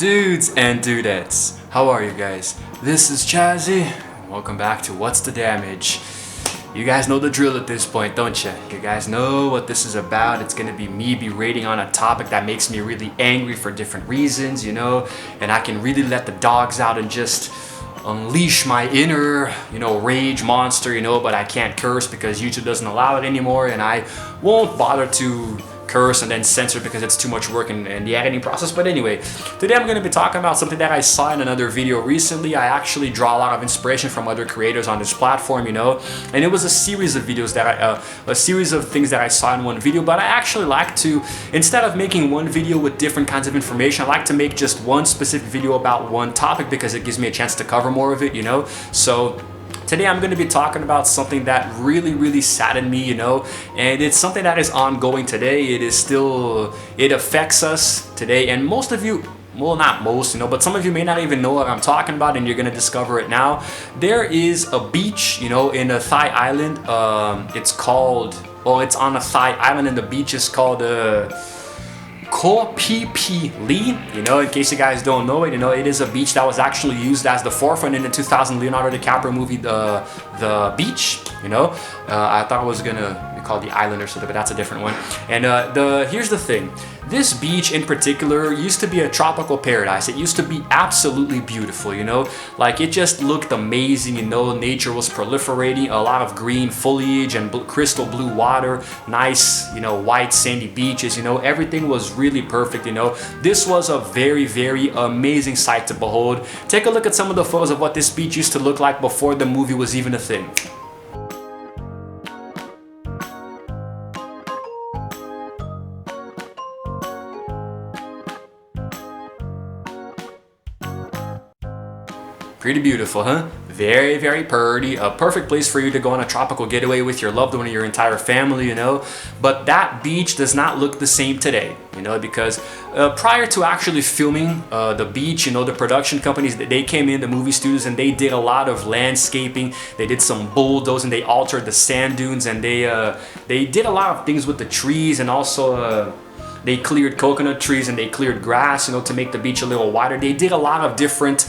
Dudes and dudettes, how are you guys? This is Chazzy, and welcome back to What's the Damage? You guys know the drill at this point, don't you? You guys know what this is about. It's gonna be me berating on a topic that makes me really angry for different reasons, you know? And I can really let the dogs out and just unleash my inner, rage monster, but I can't curse because YouTube doesn't allow it anymore, and I won't bother to curse and then censor because it's too much work in the editing process. But anyway, today I'm going to be talking about something that I saw in another video recently. I actually draw a lot of inspiration from other creators on this platform, and it was a series of videos that a series of things that I saw in one video. But I actually like to, instead of making one video with different kinds of information, I like to make just one specific video about one topic because it gives me a chance to cover more of it, So today I'm going to be talking about something that really saddened me, and it's something that is ongoing today. It affects us today, and most of you, well, not most, but some of you may not even know what I'm talking about, and you're going to discover it now. There is a beach, in a Thai island. It's on a Thai island, and the beach is called Koh Phi Phi Lee. In case you guys don't know it, it is a beach that was actually used as the forefront in the 2000 Leonardo DiCaprio movie, The Beach. I thought it was gonna be called The Island or something, but that's a different one. And here's the thing. This beach in particular used to be a tropical paradise. It used to be absolutely beautiful, like it just looked amazing, nature was proliferating, a lot of green foliage and crystal blue water, nice, white sandy beaches, everything was really perfect, This was a very amazing sight to behold. Take a look at some of the photos of what this beach used to look like before the movie was even a thing. Pretty beautiful, huh? Very pretty. A perfect place for you to go on a tropical getaway with your loved one or your entire family, But that beach does not look the same today, because prior to actually filming the beach, the production companies, they came in, the movie studios, and they did a lot of landscaping. They did some bulldozing, they altered the sand dunes, and they did a lot of things with the trees, and also they cleared coconut trees and they cleared grass, to make the beach a little wider. They did a lot of different,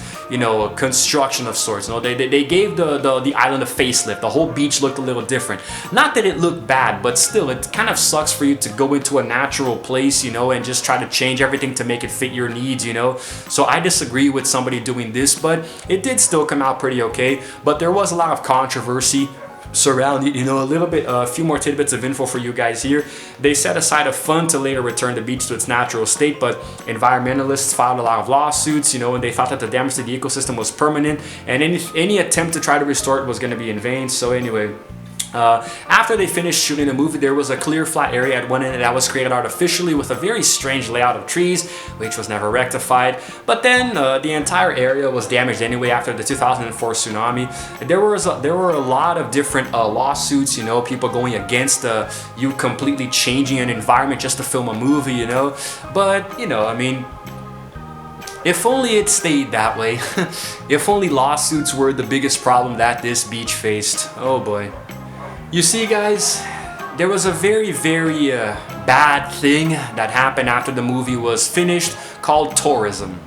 construction of sorts. They gave the island a facelift. The whole beach looked a little different. Not that it looked bad, but still, it kind of sucks for you to go into a natural place, and just try to change everything to make it fit your needs, So I disagree with somebody doing this, but it did still come out pretty okay. But there was a lot of controversy surrounding, a few more tidbits of info for you guys here. They set aside a fund to later return the beach to its natural state, but environmentalists filed a lot of lawsuits, and they thought that the damage to the ecosystem was permanent, and any attempt to try to restore it was going to be in vain. So anyway, after they finished shooting the movie, there was a clear flat area at one end that was created artificially with a very strange layout of trees, which was never rectified. But then the entire area was damaged anyway after the 2004 tsunami. There were a lot of different lawsuits, people going against you completely changing an environment just to film a movie, But, if only it stayed that way. If only lawsuits were the biggest problem that this beach faced. Oh boy. You see, guys, there was a very bad thing that happened after the movie was finished called tourism.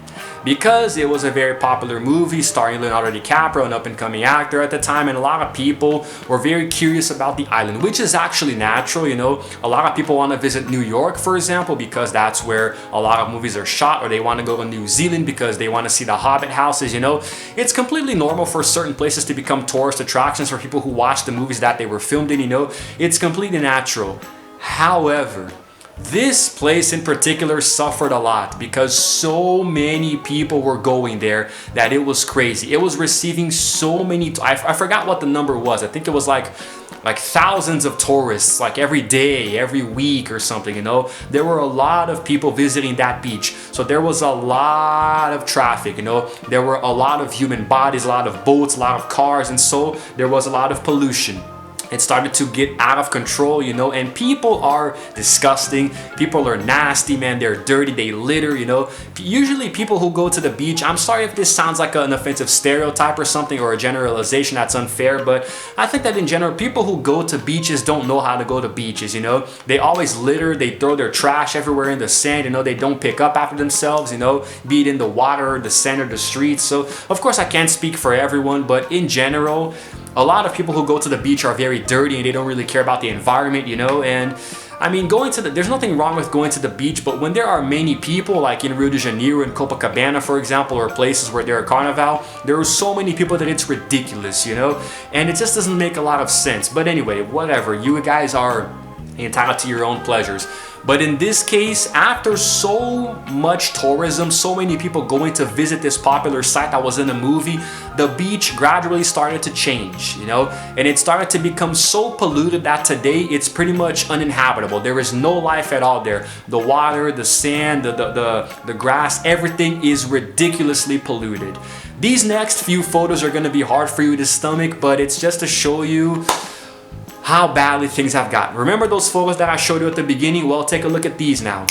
Because it was a very popular movie starring Leonardo DiCaprio, an up-and-coming actor at the time, and a lot of people were very curious about the island, which is actually natural, A lot of people want to visit New York, for example, because that's where a lot of movies are shot, or they want to go to New Zealand because they want to see the Hobbit houses, It's completely normal for certain places to become tourist attractions for people who watch the movies that they were filmed in, It's completely natural. However, this place in particular suffered a lot because so many people were going there that it was crazy. It was receiving so many, I forgot what the number was. I think it was like thousands of tourists, like every day, every week or something, There were a lot of people visiting that beach. So there was a lot of traffic, There were a lot of human bodies, a lot of boats, a lot of cars, and so there was a lot of pollution. it started to get out of control, you know, and people are disgusting. People are nasty, man. They're dirty. They litter, you know. Usually people who go to the beach, I'm sorry if this sounds like an offensive stereotype or something, or a generalization that's unfair, but I think that in general, people who go to beaches don't know how to go to beaches, you know. They always litter. They throw their trash everywhere in the sand, you know. They don't pick up after themselves, you know, be it in the water, the sand, or the streets. So, of course, I can't speak for everyone, but in general, a lot of people who go to the beach are very dirty and they don't really care about the environment, you know. And I mean, there's nothing wrong with going to the beach, but when there are many people, like in Rio de Janeiro and Copacabana, for example, or places where there are carnival, there are so many people that it's ridiculous, you know, and it just doesn't make a lot of sense. But anyway, whatever, you guys are entitled to your own pleasures. But in this case, after so much tourism, so many people going to visit this popular site that was in the movie, the beach gradually started to change, you know, and it started to become so polluted that today it's pretty much uninhabitable. There is no life at all there. The water, the sand, the grass, everything is ridiculously polluted. These next few photos are going to be hard for you to stomach, but it's just to show you how badly things have gotten. Remember those photos that I showed you at the beginning? Well, take a look at these now.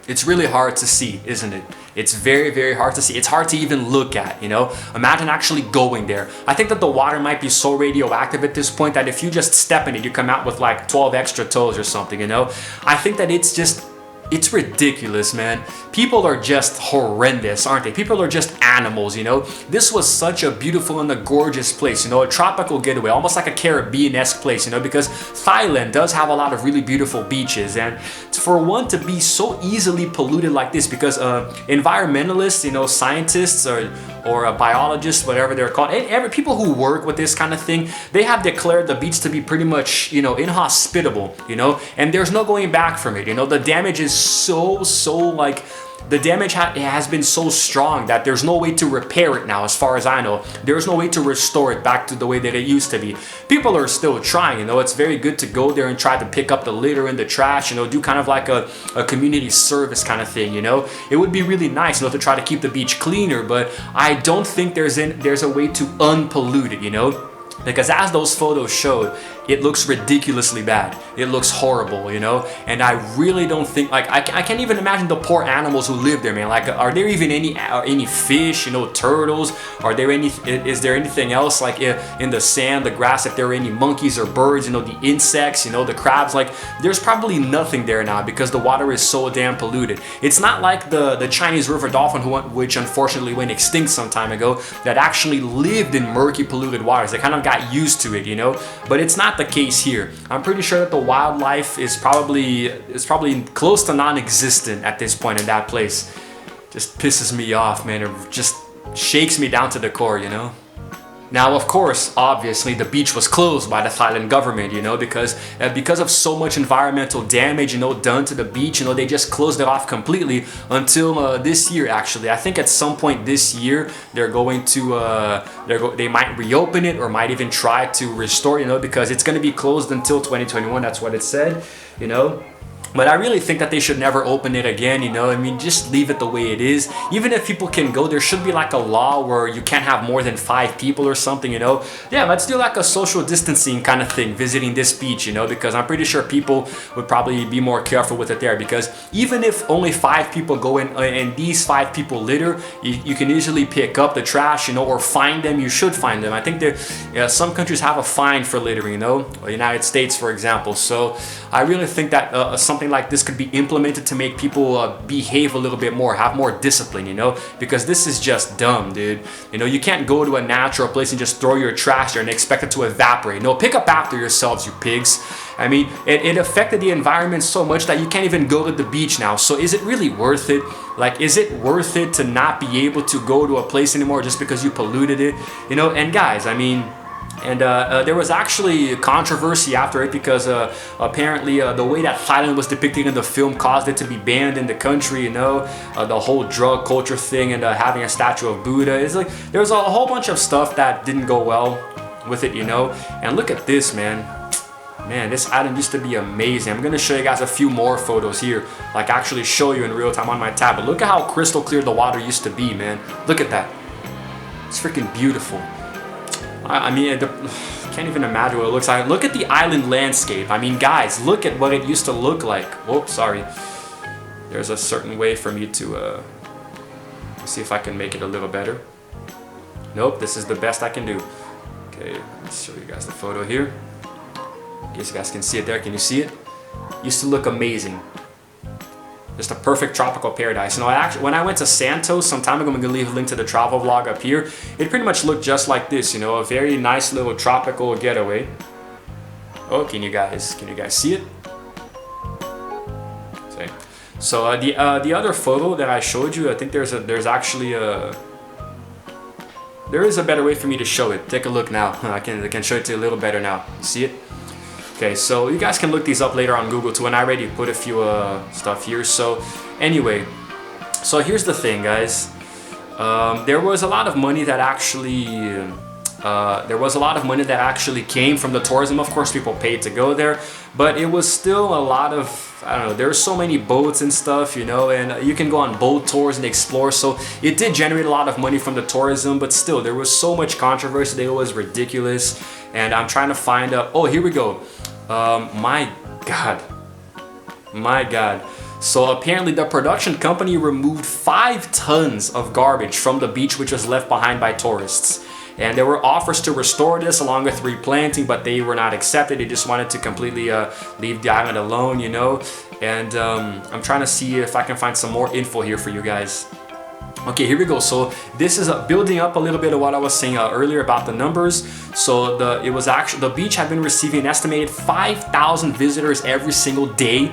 It's really hard to see, isn't it? It's very, very hard to see. It's hard to even look at, you know? Imagine actually going there. I think that the water might be so radioactive at this point that if you just step in it, you come out with like 12 extra toes or something, you know? I think that it's ridiculous, man. People are just horrendous, aren't they? People are just animals, you know? This was such a beautiful and a gorgeous place, you know, a tropical getaway, almost like a Caribbean-esque place, you know, because Thailand does have a lot of really beautiful beaches, and for one to be so easily polluted like this, because environmentalists, you know, scientists or biologists, whatever they're called, and people who work with this kind of thing, they have declared the beach to be pretty much, you know, inhospitable, you know, and there's no going back from it, you know. The damage is so like, the damage has been so strong that there's no way to repair it now, as far as I know. There's no way to restore it back to the way that it used to be. People are still trying, you know. It's very good to go there and try to pick up the litter and the trash, you know, do kind of like a community service kind of thing, you know. It would be really nice, you know, to try to keep the beach cleaner, but I don't think there's a way to unpollute it, you know. Because as those photos showed, it looks ridiculously bad. It looks horrible, you know? And I really don't think, like, I can't even imagine the poor animals who live there, man. Like, are there even any fish, you know, turtles? Is there anything else, like, in the sand, the grass, if there are any monkeys or birds, you know, the insects, you know, the crabs? Like, there's probably nothing there now because the water is so damn polluted. It's not like the Chinese river dolphin, which unfortunately went extinct some time ago, that actually lived in murky, polluted waters. They kind of got used to it, you know? But it's not the case here. I'm pretty sure that the wildlife is probably close to non-existent at this point in that place. Just pisses me off, man. It just shakes me down to the core, you know? Now, of course, obviously, the beach was closed by the Thailand government, you know, because of so much environmental damage, you know, done to the beach, you know, they just closed it off completely until this year, actually. I think at some point this year, they're going to, they might reopen it or might even try to restore, you know, because it's going to be closed until 2021. That's what it said, you know. But I really think that they should never open it again, you know. I mean, just leave it the way it is. Even if people can go, there should be like a law where you can't have more than 5 people or something, you know. Yeah, let's do like a social distancing kind of thing visiting this beach, you know, because I'm pretty sure people would probably be more careful with it there, because even if only 5 people go in and these 5 people litter, you can easily pick up the trash, you know, or find them. You should find them. I think some countries have a fine for littering, you know, the United States, for example. So I really think that something like this could be implemented to make people behave a little bit more, have more discipline, you know, because this is just dumb, dude. You know, you can't go to a natural place and just throw your trash there and expect it to evaporate. No, pick up after yourselves, you pigs. I mean, it affected the environment so much that you can't even go to the beach now. So is it really worth it? Like, is it worth it to not be able to go to a place anymore just because you polluted it? You know, and guys, I mean, and there was actually controversy after it because apparently the way that Thailand was depicted in the film caused it to be banned in the country, you know, the whole drug culture thing and having a statue of Buddha. It's like there was a whole bunch of stuff that didn't go well with it, you know. And look at this, man. Man, this island used to be amazing. I'm gonna show you guys a few more photos here, like actually show you in real time on my tablet. Look at how crystal clear the water used to be, man. Look at that. It's freaking beautiful. I mean, can't even imagine what it looks like. Look at the island landscape. I mean, guys, look at what it used to look like. Whoops, sorry. There's a certain way for me to, let's see if I can make it a little better. Nope, this is the best I can do. Okay, let's show you guys the photo here. In case you guys can see it there, can you see it? Used to look amazing. Just a perfect tropical paradise. You know, when I went to Santos some time ago, I'm gonna leave a link to the travel vlog up here. It pretty much looked just like this, you know, a very nice little tropical getaway. Oh, can you guys see it? Okay. So the other photo that I showed you, I think there is a better way for me to show it. Take a look now. I can show it to you a little better now. You see it? Okay, so you guys can look these up later on Google too, and I already put a few stuff here. So anyway, so here's the thing, guys. There was a lot of money that actually came from the tourism. Of course, people paid to go there, but it was still a lot of, I don't know, there were so many boats and stuff, you know, and you can go on boat tours and explore. So it did generate a lot of money from the tourism, but still there was so much controversy that it was ridiculous. And I'm trying to find oh, here we go. My God. So apparently the production company removed 5 tons of garbage from the beach, which was left behind by tourists. And there were offers to restore this along with replanting, but they were not accepted. They just wanted to completely leave the island alone, you know. And I'm trying to see if I can find some more info here for you guys. Okay, here we go. So this is building up a little bit of what I was saying earlier about the numbers. So the beach had been receiving an estimated 5,000 visitors every single day,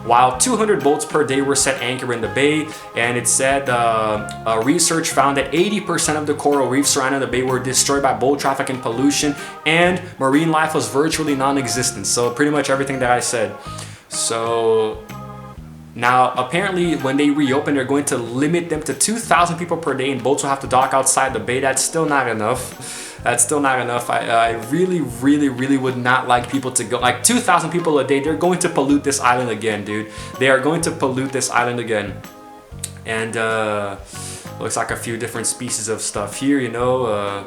while 200 boats per day were set anchor in the bay. And it said research found that 80% of the coral reefs surrounding the bay were destroyed by boat traffic and pollution, and marine life was virtually non-existent. So pretty much everything that I said. So now, apparently, when they reopen, they're going to limit them to 2,000 people per day, and boats will have to dock outside the bay. That's still not enough. That's still not enough. I really would not like people to go. Like 2,000 people a day, they're going to pollute this island again, dude. They are going to pollute this island again. And looks like a few different species of stuff here, you know.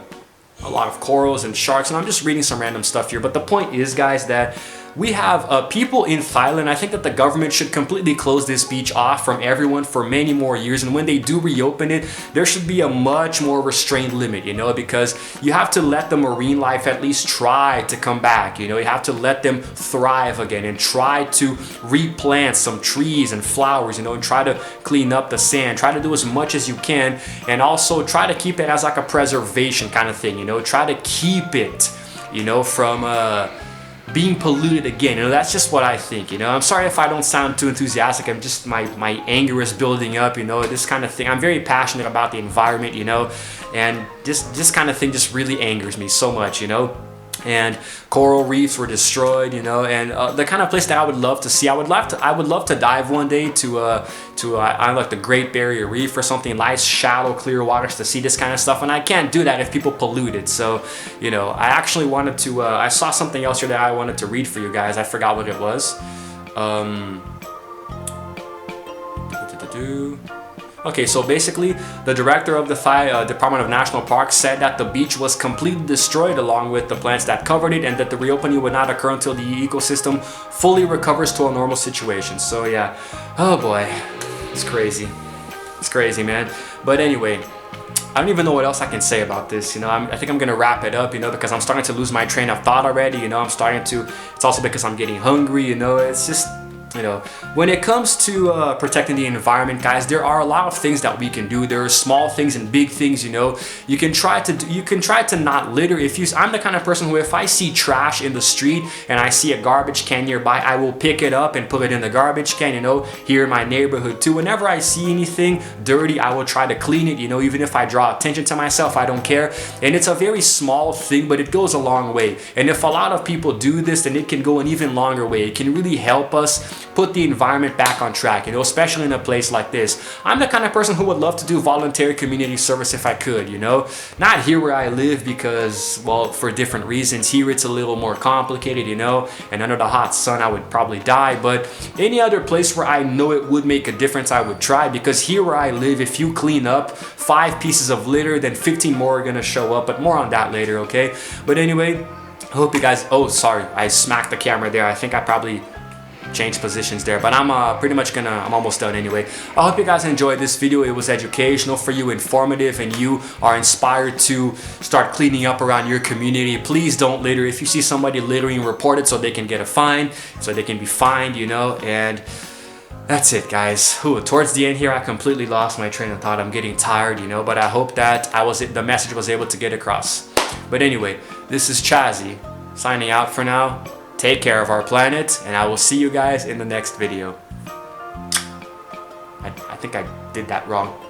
A lot of corals and sharks. And I'm just reading some random stuff here. But the point is, guys, that we have people in Thailand. I think that the government should completely close this beach off from everyone for many more years. And when they do reopen it, there should be a much more restrained limit, you know, because you have to let the marine life at least try to come back. You know, you have to let them thrive again and try to replant some trees and flowers, you know, and try to clean up the sand. Try to do as much as you can, and also try to keep it as like a preservation kind of thing, you know, try to keep it, you know, from being polluted again. You know, that's just what I think, you know. I'm sorry if I don't sound too enthusiastic. I'm just, my anger is building up, you know, this kind of thing. I'm very passionate about the environment, you know, and this kind of thing just really angers me so much, you know. And coral reefs were destroyed, you know, and the kind of place that I would love to see, I would love to dive one day to like the Great Barrier Reef or something, nice shallow clear waters to see this kind of stuff, and I can't do that if people pollute it. So, you know, I actually wanted to I saw something else here that I wanted to read for you guys. I forgot what it was. Okay, so basically, the director of the Thai Department of National Parks said that the beach was completely destroyed along with the plants that covered it, and that the reopening would not occur until the ecosystem fully recovers to a normal situation. So yeah, oh boy, it's crazy. It's crazy, man. But anyway, I don't even know what else I can say about this, you know. I think I'm gonna wrap it up, you know, because I'm starting to lose my train of thought already, you know. It's also because I'm getting hungry, you know. It's just, you know, when it comes to protecting the environment, guys, there are a lot of things that we can do. There are small things and big things, you know. You can try to not litter. I'm the kind of person who, if I see trash in the street and I see a garbage can nearby, I will pick it up and put it in the garbage can, you know. Here in my neighborhood too, whenever I see anything dirty, I will try to clean it, you know. Even if I draw attention to myself, I don't care. And it's a very small thing, but it goes a long way. And if a lot of people do this, then it can go an even longer way. It can really help us put the environment back on track, you know, especially in a place like this. I'm the kind of person who would love to do voluntary community service if I could, you know. Not here where I live because, well, for different reasons. Here it's a little more complicated, you know, and under the hot sun I would probably die, but any other place where I know it would make a difference I would try, because here where I live, if you clean up 5 pieces of litter, then 15 more are gonna show up, but more on that later, okay? But anyway, I hope you guys, oh sorry, I smacked the camera there. I think I probably changed positions there, but I'm almost done anyway. I hope you guys enjoyed this video. It was educational for you, informative, and you are inspired to start cleaning up around your community. Please don't litter. If you see somebody littering, report it so they can get a fine, so they can be fined, you know. And that's it, guys. Ooh, towards the end here, I completely lost my train of thought. I'm getting tired, you know, but I hope that the message was able to get across. But anyway, this is Chazzy signing out for now. Take care of our planet, and I will see you guys in the next video. I think I did that wrong.